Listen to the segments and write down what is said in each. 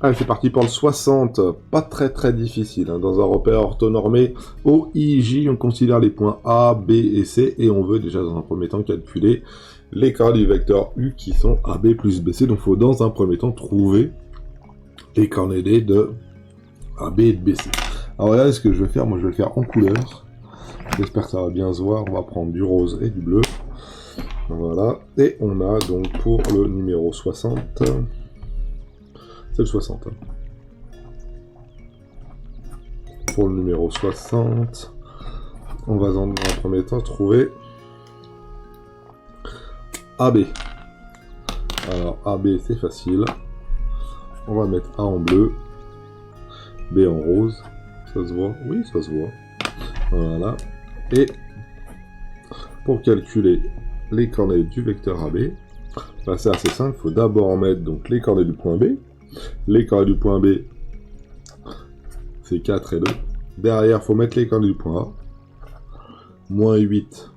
Allez, c'est parti pour le 60. Pas très difficile. Hein. Dans un repère orthonormé O, I, J, on considère les points A, B et C. Et on veut déjà dans un premier temps calculer les coordonnées du vecteur U qui sont AB plus BC. Donc il faut dans un premier temps trouver les coordonnées de AB et de BC. Alors là, ce que je vais faire, moi je vais le faire en couleur. J'espère que ça va bien se voir. On va prendre du rose et du bleu. Voilà. Et on a donc pour le numéro 60... C'est le 60. Hein. Pour le numéro 60, on va dans un premier temps trouver AB. Alors AB c'est facile. On va mettre A en bleu, B en rose. Ça se voit? Oui, ça se voit. Voilà. Et pour calculer les coordonnées du vecteur AB, bah, c'est assez simple. Il faut d'abord mettre donc les coordonnées du point B. Les coordonnées du point B, c'est 4 et 2. Derrière, il faut mettre les coordonnées du point A. Moins 8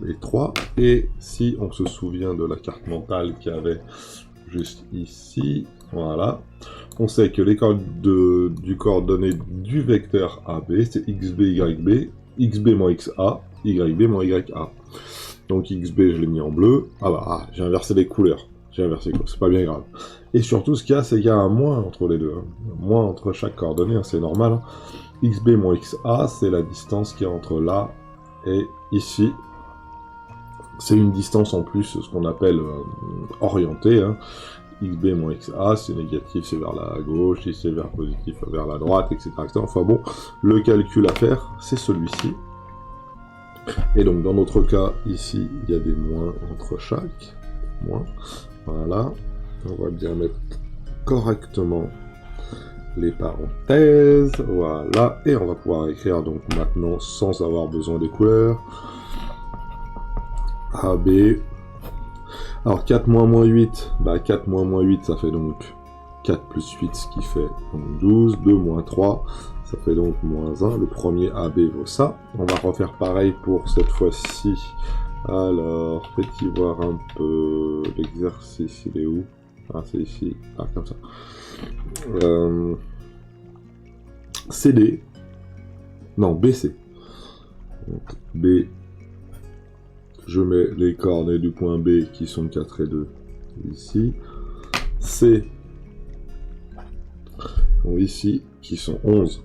et 3. Et si on se souvient de la carte mentale qu'il y avait juste ici, voilà, on sait que les coordonnées du coordonnées du vecteur AB, c'est xb, yb, xb moins xa, yb moins ya. Donc xb, je l'ai mis en bleu. Ah bah, j'ai inversé les couleurs. C'est pas bien grave. Et surtout, ce qu'il y a, c'est qu'il y a un moins entre les deux. Hein. Moins entre chaque coordonnée, hein, c'est normal. Hein. XB moins XA, c'est la distance qui est entre là et ici. C'est une distance en plus, ce qu'on appelle orientée. Hein. XB moins XA, c'est négatif, c'est vers la gauche, si c'est vers positif, vers la droite, etc. Enfin bon, le calcul à faire, c'est celui-ci. Et donc, dans notre cas, ici, il y a des moins entre chaque. Moins. Voilà. On va bien mettre correctement les parenthèses, voilà, et on va pouvoir écrire donc maintenant sans avoir besoin des couleurs. AB. Alors 4 moins 8, bah 4 moins 8 ça fait donc 4 plus 8 ce qui fait donc 12, 2 moins 3, ça fait donc moins 1, le premier AB vaut ça. On va refaire pareil pour cette fois-ci. Alors, faites-y voir un peu l'exercice, il est où? Ah, c'est ici. Ah, comme ça. CD. Non, BC. Donc, B. Je mets les coordonnées du point B qui sont 4 et 2 ici. C. Donc, ici, qui sont 11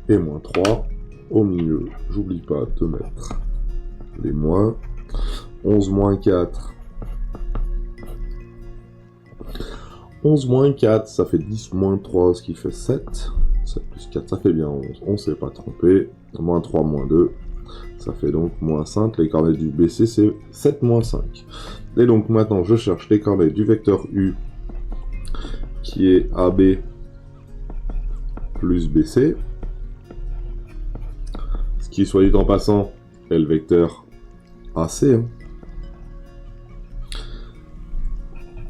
et moins 3. Au milieu, j'oublie pas de mettre les moins. 11 moins 4. 11 moins 4, ça fait 10 moins 3, ce qui fait 7. 7 plus 4, ça fait bien 11. On ne s'est pas trompé. Moins 3, moins 2, ça fait donc moins 5. Les coordonnées du BC, c'est 7 moins 5. Et donc maintenant, je cherche les coordonnées du vecteur U, qui est AB plus BC. Ce qui, soit dit en passant, est le vecteur AC. Hein.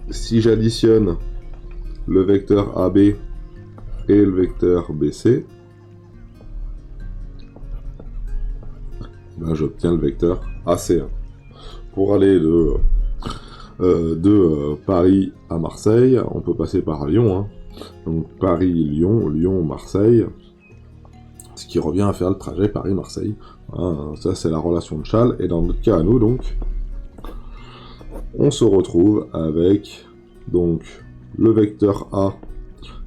Si j'additionne le vecteur AB et le vecteur BC, ben j'obtiens le vecteur AC1. Pour aller de Paris à Marseille, on peut passer par Lyon. Hein. Donc Paris-Lyon, Lyon-Marseille, ce qui revient à faire le trajet Paris-Marseille. Hein, ça c'est la relation de Chasles. Et dans notre cas à nous, donc, on se retrouve avec donc le vecteur A,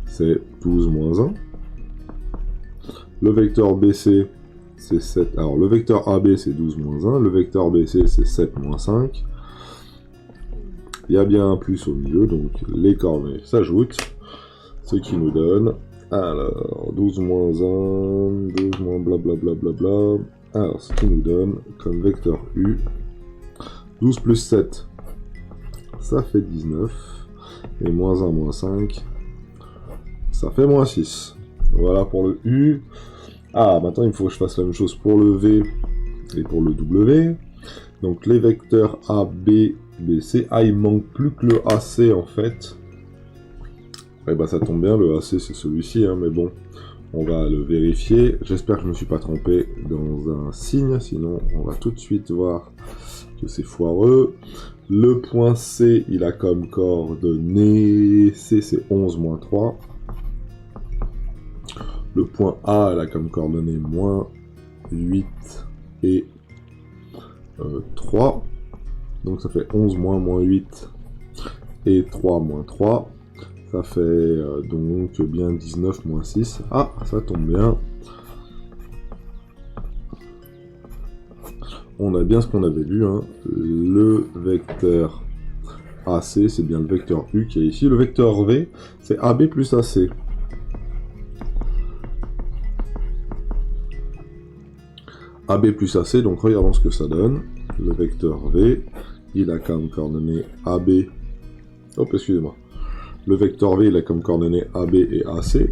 c'est 12 moins 1. Le vecteur BC, c'est 7. Alors, le vecteur AB, c'est 12 moins 1. Le vecteur BC, c'est 7 moins 5. Il y a bien un plus au milieu, donc les coordonnées s'ajoutent. Ce qui nous donne, alors, 12 moins 1, 12 moins blablabla. Alors, ce qui nous donne comme vecteur U, 12 plus 7, ça fait 19. Et moins 1, moins 5, ça fait moins 6. Voilà pour le U. Ah, maintenant il faut que je fasse la même chose pour le V et pour le W. Donc les vecteurs A, B, B, C. Ah, il manque plus que le AC en fait. Et bah ça tombe bien, le AC c'est celui-ci, hein, mais bon, on va le vérifier. J'espère que je ne me suis pas trompé dans un signe, sinon on va tout de suite voir que c'est foireux. Le point C, il a comme coordonnée... C, c'est 11 moins 3. Le point A, il a comme coordonnée moins 8 et 3. Donc ça fait 11 moins 8 et 3 moins 3. Ça fait donc bien 19 moins 6. Ah, ça tombe bien. On a bien ce qu'on avait vu. Hein. Le vecteur AC, c'est bien le vecteur U qui est ici. Le vecteur V, c'est AB plus AC. AB plus AC, donc regardons ce que ça donne. Le vecteur V, il a comme coordonnées AB. Hop, excusez-moi. Le vecteur V, il a comme coordonnées AB et AC.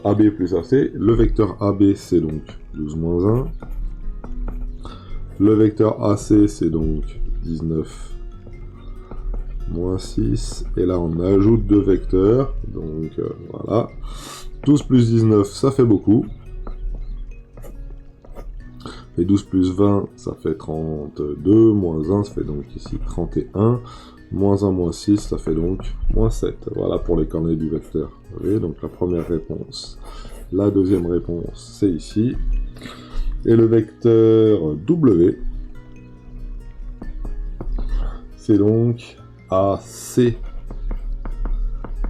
AB plus AC. Le vecteur AB, c'est donc 12 moins 1. Le vecteur AC, c'est donc 19 moins 6. Et là, on ajoute deux vecteurs. Donc, voilà. 12 plus 19, ça fait beaucoup. Et 12 plus 20, ça fait 32, moins 1, ça fait donc ici 31, moins 1, moins 6, ça fait donc moins 7. Voilà pour les coordonnées du vecteur. Vous voyez, donc la première réponse. La deuxième réponse, c'est ici. Et le vecteur W, c'est donc AC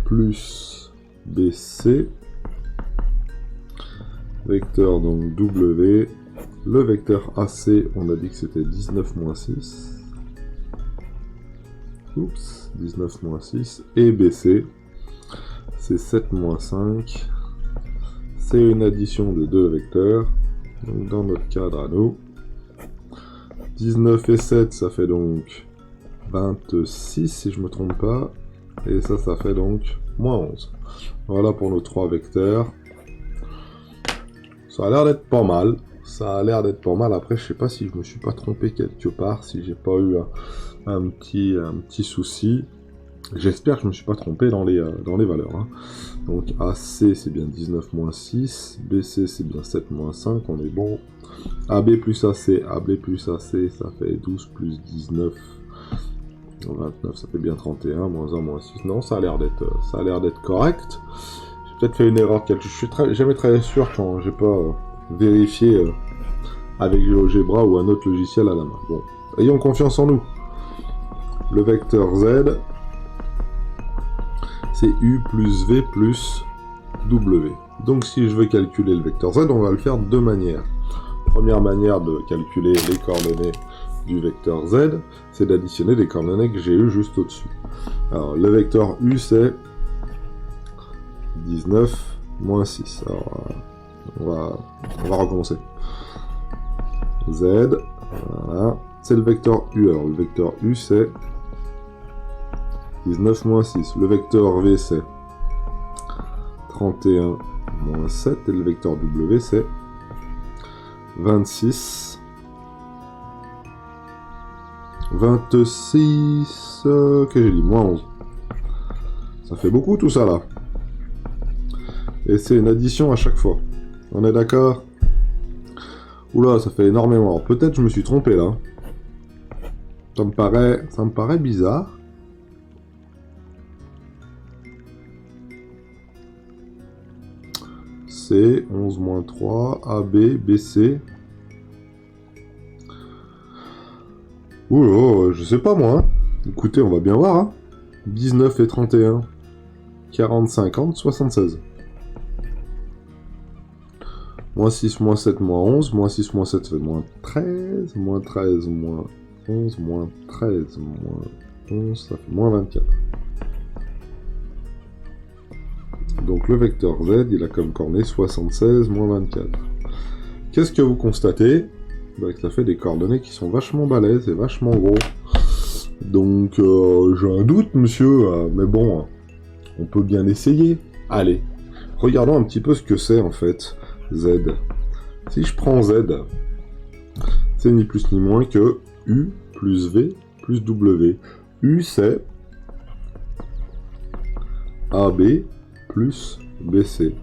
plus BC. Vecteur donc W. Le vecteur AC, on a dit que c'était 19 moins 6. Oups, 19 moins 6. Et BC, c'est 7 moins 5. C'est une addition de deux vecteurs. Donc dans notre cadre à nous, 19 et 7, ça fait donc 26 si je me trompe pas. Et ça fait donc moins 11. Voilà pour nos trois vecteurs. Ça a l'air d'être pas mal. Ça a l'air d'être pas mal. Après, je sais pas si je me suis pas trompé quelque part, si j'ai pas eu un petit souci. J'espère que je me suis pas trompé dans les valeurs. Hein. Donc AC, c'est bien 19 moins 6. BC, c'est bien 7 moins 5. On est bon. AB plus AC, ça fait 12 plus 19. 29, ça fait bien 31. Moins 1, moins 6. Non, ça a l'air d'être correct. J'ai peut-être fait une erreur de calcul. Je suis jamais très sûr quand j'ai pas... vérifier avec GeoGebra ou un autre logiciel à la main. Bon, ayons confiance en nous. Le vecteur Z, c'est U plus V plus W. Donc si je veux calculer le vecteur Z, on va le faire de deux manières. Première manière de calculer les coordonnées du vecteur Z, c'est d'additionner les coordonnées que j'ai eues juste au-dessus. Alors, le vecteur U, c'est 19 moins 6. Alors, on va recommencer. Z, voilà. C'est le vecteur U. Alors, le vecteur U, c'est 19 moins 6. Le vecteur V, c'est 31 moins 7. Et le vecteur W, c'est 26. 26... que j'ai dit, moins 11. Ça fait beaucoup tout ça, là. Et c'est une addition à chaque fois. On est d'accord? Oula, ça fait énormément. Alors, peut-être je me suis trompé là. Ça me paraît bizarre. C, 11 moins 3, AB, BC. Oula, je sais pas moi. Hein. Écoutez, on va bien voir. Hein. 19 et 31. 40, 50, 76. Moins 6, moins 7, moins 11. Moins 6, moins 7, ça fait moins 13. Moins 13, moins 11. Moins 13, moins 11, ça fait moins 24. Donc le vecteur Z, il a comme coordonnées 76, moins 24. Qu'est-ce que vous constatez? Bah, que ça fait des coordonnées qui sont vachement balèzes et vachement gros. Donc j'ai un doute, monsieur, mais bon, on peut bien essayer. Allez, regardons un petit peu ce que c'est en fait. Z. Si je prends Z, c'est ni plus ni moins que U plus V plus W. U, c'est AB plus BC.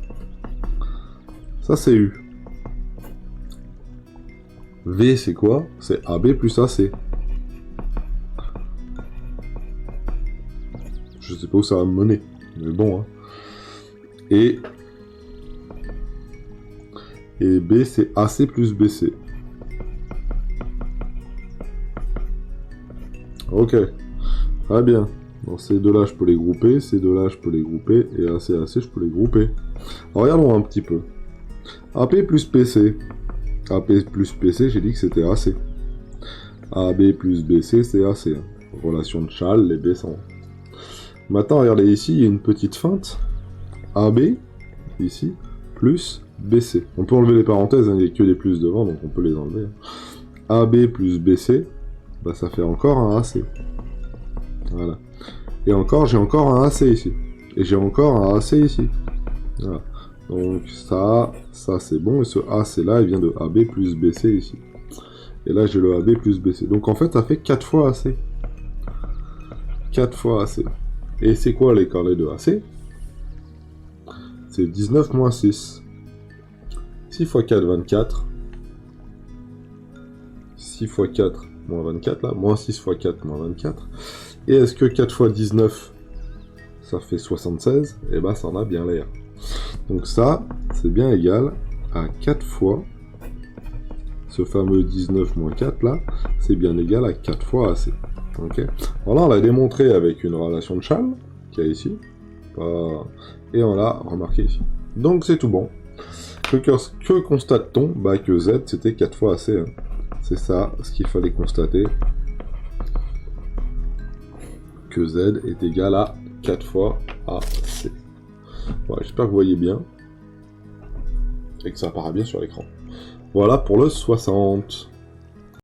Ça, c'est U. V, c'est quoi? C'est AB plus AC. sais pas où ça va me mener. Mais bon, hein. Et B, c'est AC plus BC. Ok. Très bien. Donc ces deux-là, je peux les grouper. Ces deux-là, je peux les grouper. Et AC, je peux les grouper. Alors, regardons un petit peu. AP plus PC. AP plus PC, j'ai dit que c'était AC. AB plus BC, c'est AC. Hein. Relation de Chasles, les B sont... Maintenant, regardez ici, il y a une petite feinte. AB, ici, plus BC. On peut enlever les parenthèses, hein, il n'y a que des plus devant, donc on peut les enlever. AB plus BC, bah, ça fait encore un AC. Voilà. Et encore, j'ai encore un AC ici. Et j'ai encore un AC ici. Voilà. Donc ça c'est bon, et ce AC là, il vient de AB plus BC ici. Et là, j'ai le AB plus BC. Donc en fait, ça fait 4 fois AC. 4 fois AC. Et c'est quoi les carrés de AC? C'est 19 moins 6. 6 fois 4, 24. 6 fois 4, moins 24, là. Moins 6 fois 4, moins 24. Et est-ce que 4 fois 19, ça fait 76? Eh ben, ça en a bien l'air. Donc ça, c'est bien égal à 4 fois... Ce fameux 19 moins 4, là, c'est bien égal à 4 fois AC. Ok. Alors là, on l'a démontré avec une relation de Chasles, qu'il y a ici. Et on l'a remarqué ici. Donc c'est tout bon. Que constate-t-on? Bah que Z, c'était 4 fois AC. Hein. C'est ça, ce qu'il fallait constater. Que Z est égal à 4 fois AC. Voilà, j'espère que vous voyez bien. Et que ça apparaît bien sur l'écran. Voilà pour le 60.